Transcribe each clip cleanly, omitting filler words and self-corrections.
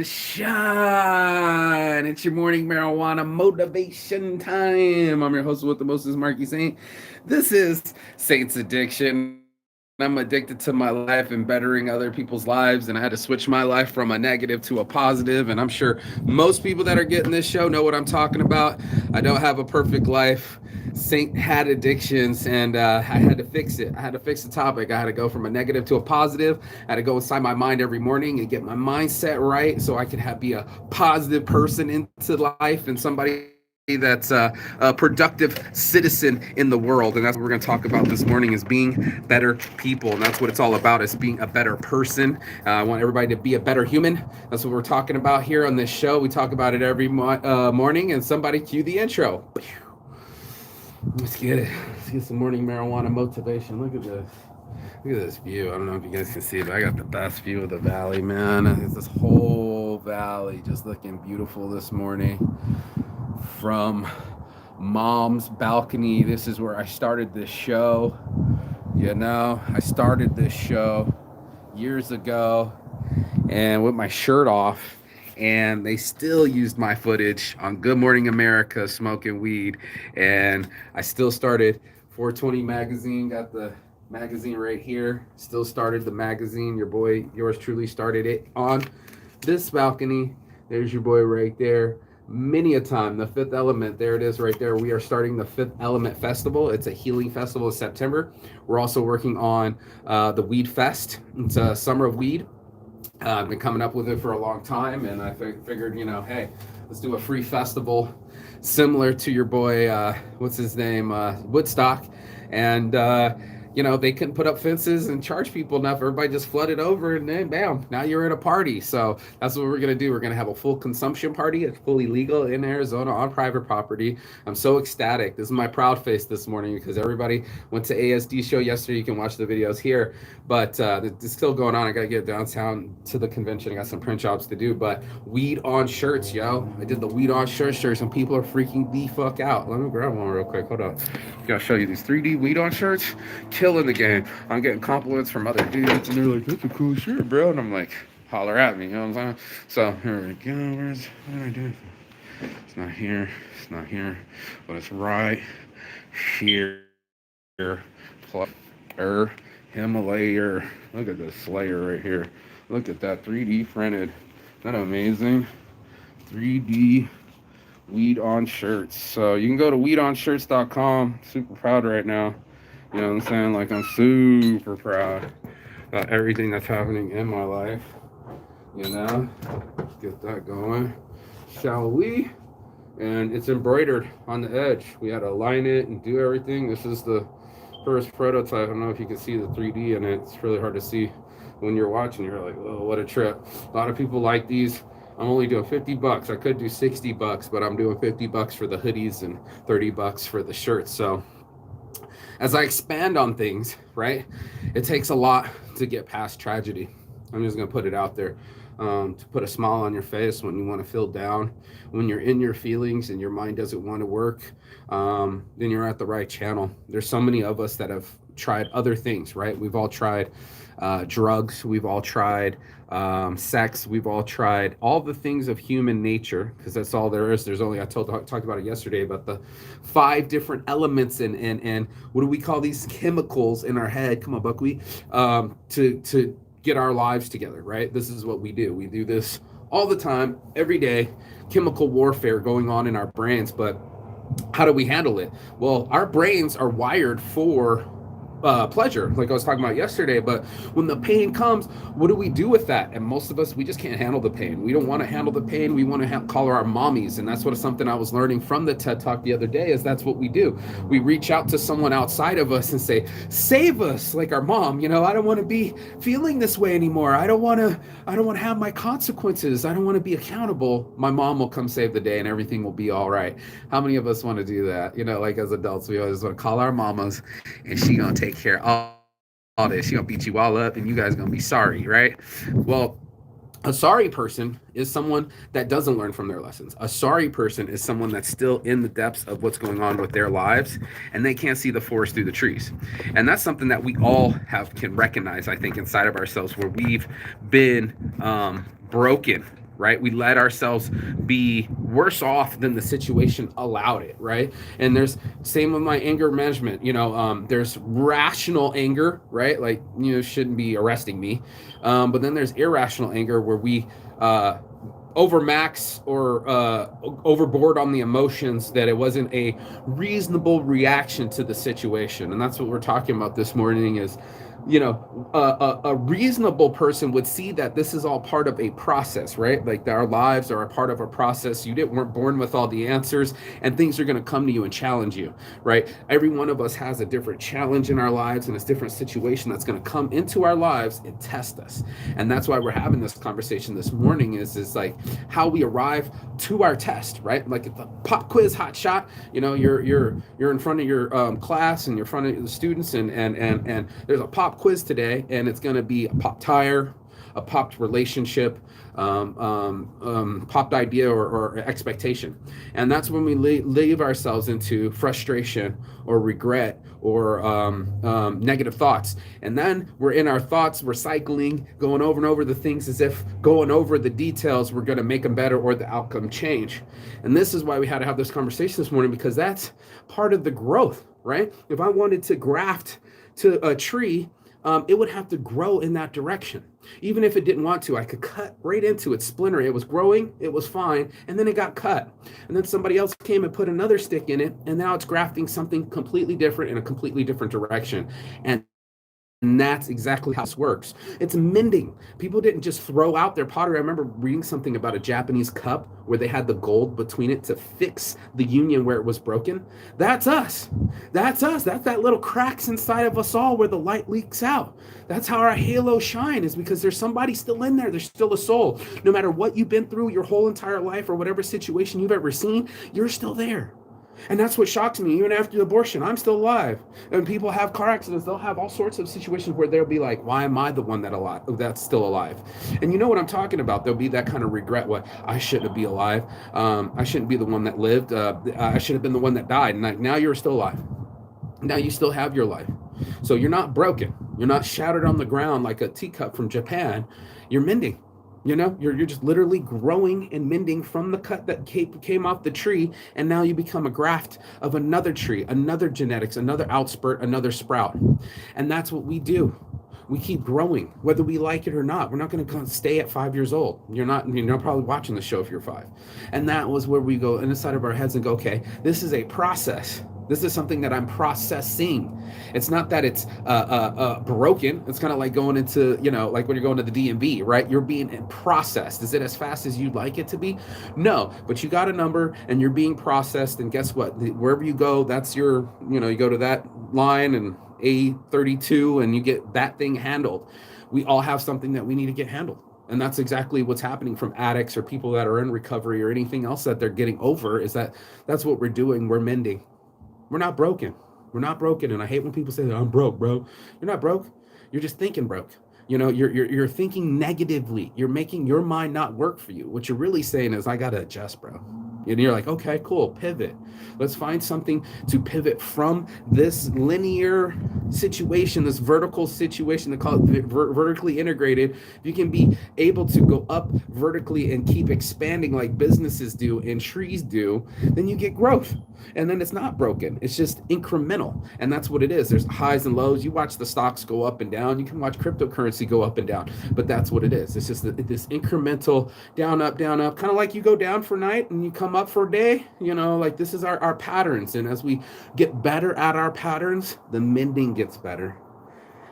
and shine. It's your morning marijuana motivation time. I'm your host with the most is Marky Saint. This is Saint's Addiction. I'm addicted to my life and bettering other people's lives, and I had to switch my life from a negative to a positive. And I'm sure most people that are getting this show know what I'm talking about. I don't have a perfect life. Saint had addictions, and I had to fix it. I had to fix the topic. I had to go from a negative to a positive. I had to go inside my mind every morning and get my mindset right so I could be a positive person into life and somebody that's a productive citizen in the world. And that's what we're going to talk about this morning is being better people. And that's what it's all about, is being a better person. I want everybody to be a better human. That's what we're talking about here on this show. We talk about it every morning. And somebody cue the intro. Let's get it. Let's get some morning marijuana motivation. Look at this. Look at this view. I don't know if you guys can see it, but I got the best view of the valley, man. It's this whole valley just looking beautiful this morning from mom's balcony. This is where I started this show. I started this show years ago and with my shirt off, and they still used my footage on Good Morning America smoking weed. And I still started 420 magazine, got the magazine right here, still started the magazine. Yours truly started it on this balcony. There's your boy right there. Many a time, the Fifth Element, there it is right there. We are starting the Fifth Element Festival. It's a healing festival in September. We're also working on the Weed Fest. It's a summer of weed. I've been coming up with it for a long time, and I figured, hey, let's do a free festival similar to your boy, what's his name, Woodstock. And they couldn't put up fences and charge people enough. Everybody just flooded over, and then bam, now you're at a party. So that's what we're gonna do. We're gonna have a full consumption party. It's fully legal in Arizona on private property. I'm so ecstatic. This is my proud face this morning because everybody went to ASD show yesterday. You can watch the videos here, but it's still going on. I gotta get downtown to the convention. I got some print jobs to do, but weed on shirts, yo. I did the weed on shirts, and people are freaking the fuck out. Let me grab one real quick. Hold on. Gotta show you these 3D weed on shirts. Killing the game. I'm getting compliments from other dudes, and they're like, "That's a cool shirt, bro." And I'm like, "Holler at me," you know what I'm saying? So here we go. What do I do? It's not here. It's not here, but it's right here. Plus, Himalaya. Look at this Slayer right here. Look at that 3D printed. Isn't that amazing? 3D weed on shirts. So you can go to weedonshirts.com. Super proud right now. You know what I'm saying? Like, I'm super proud about everything that's happening in my life. Let's get that going, shall we? And it's embroidered on the edge. We had to align it and do everything. This is the first prototype. I don't know if you can see the 3D in it. It's really hard to see when you're watching. You're like, oh, what a trip. A lot of people like these. I'm only doing $50. I could do $60, but I'm doing $50 for the hoodies and $30 for the shirts. So as I expand on things, right, it takes a lot to get past tragedy. I'm just going to put it out there. To put a smile on your face when you want to feel down, when you're in your feelings and your mind doesn't want to work, then you're at the right channel. There's so many of us that have tried other things, right? We've all tried drugs. We've all tried sex. We've all tried all the things of human nature, because that's all there is. There's only, I talked about it yesterday, about the 5 different elements and what do we call these chemicals in our head? Come on, Buckwheat. To get our lives together, right? This is what we do. We do this all the time, every day, chemical warfare going on in our brains. But how do we handle it? Well, our brains are wired for pleasure, like I was talking about yesterday. But when the pain comes, what do we do with that? And most of us, we just can't handle the pain. We don't want to handle the pain. We want to call our mommies. And that's something I was learning from the TED Talk the other day, is that's what we do. We reach out to someone outside of us and say, save us, like our mom. I don't want to be feeling this way anymore. I don't want to have my consequences. I don't want to be accountable. My mom will come save the day and everything will be all right. How many of us want to do that? Like as adults, we always want to call our mamas, and she gonna take care of all this. She gonna beat you all up, and you guys gonna be sorry, right? Well, a sorry person is someone that doesn't learn from their lessons. A sorry person is someone that's still in the depths of what's going on with their lives, and they can't see the forest through the trees. And that's something that we all can recognize, I think, inside of ourselves, where we've been broken, right? We let ourselves be worse off than the situation allowed it, right? And there's same with my anger management. There's rational anger, right? Like, shouldn't be arresting me. But then there's irrational anger where we overmax or overboard on the emotions, that it wasn't a reasonable reaction to the situation. And that's what we're talking about this morning is, a reasonable person would see that this is all part of a process, right? Like our lives are a part of a process. Weren't born with all the answers, and things are going to come to you and challenge you, right? Every one of us has a different challenge in our lives and a different situation that's going to come into our lives and test us. And that's why we're having this conversation this morning is like how we arrive to our test, right? Like the pop quiz hot shot, you're in front of your class, and you're in front of the students, and there's a pop quiz today, and it's going to be a pop tire, a popped relationship, popped idea, or expectation. And that's when we leave ourselves into frustration or regret or negative thoughts. And then we're in our thoughts, we're cycling, going over and over the things as if going over the details, we're going to make them better or the outcome change. And this is why we had to have this conversation this morning, because that's part of the growth, right? If I wanted to graft to a tree, it would have to grow in that direction. Even if it didn't want to, I could cut right into it, splinter. It was growing, it was fine, and then it got cut. And then somebody else came and put another stick in it, and now it's grafting something completely different in a completely different direction. And that's exactly how this works. It's mending. People didn't just throw out their pottery. I remember reading something about a Japanese cup where they had the gold between it to fix the union where it was broken. That's us. That's us. That's that little cracks inside of us all where the light leaks out. That's how our halo shine, is because there's somebody still in there. There's still a soul. No matter what you've been through your whole entire life or whatever situation you've ever seen, you're still there. And that's what shocks me. Even after the abortion, I'm still alive. And people have car accidents. They'll have all sorts of situations where they'll be like, why am I the one that's still alive? And you know what I'm talking about? There'll be that kind of regret. What, I shouldn't be alive. I shouldn't be the one that lived. I should have been the one that died. And now you're still alive. Now you still have your life. So you're not broken. You're not shattered on the ground like a teacup from Japan. You're mending. You're just literally growing and mending from the cut that came off the tree, and now you become a graft of another tree, another genetics, another outspurt, another sprout. And that's what we do. We keep growing, whether we like it or not. We're not going to stay at 5 years old. You're not probably watching the show if you're 5. And that was where we go inside of our heads and go, okay, this is a process. This is something that I'm processing. It's not that it's broken. It's kind of like going into, like when you're going to the DMV, right? You're being processed. Is it as fast as you'd like it to be? No, but you got a number and you're being processed. And guess what? Wherever you go, that's your, you go to that line and A32 and you get that thing handled. We all have something that we need to get handled. And that's exactly what's happening from addicts or people that are in recovery or anything else that they're getting over, is that's what we're doing. We're mending. We're not broken. We're not broken. And I hate when people say, I'm broke, bro. You're not broke. You're just thinking broke. You're thinking negatively. You're making your mind not work for you. What you're really saying is, I got to adjust, bro. And you're like, okay, cool, pivot. Let's find something to pivot from this linear situation, this vertical situation. They call it vertically integrated. If you can be able to go up vertically and keep expanding like businesses do and trees do, then you get growth. And then it's not broken. It's just incremental. And that's what it is. There's highs and lows. You watch the stocks go up and down. You can watch cryptocurrency go up and down. But that's what it is. It's just this incremental down, up, kind of like you go down for night and you come up for a day. Like this is our patterns. And as we get better at our patterns, the mending gets better.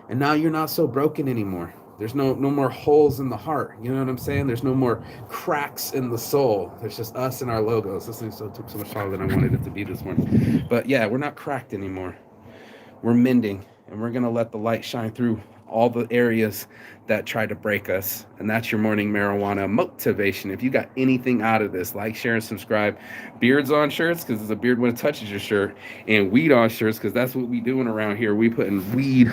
And now you're not so broken anymore. There's no more holes in the heart. You know what I'm saying? There's no more cracks in the soul. There's just us and our logos. This thing took so much longer than I wanted it to be this morning. But yeah, we're not cracked anymore. We're mending, and we're going to let the light shine through all the areas that try to break us. And that's your morning marijuana motivation. If you got anything out of this, like, share, and subscribe. Beards on shirts, because it's a beard when it touches your shirt. And weed on shirts, because that's what we doing around here. We putting weed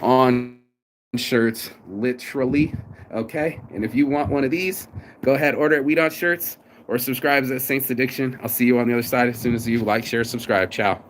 on shirts, literally. Okay, and if you want one of these, go ahead, order at Weed on Shirts or subscribe at Saints Addiction. I'll see you on the other side as soon as you like, share, subscribe. Ciao.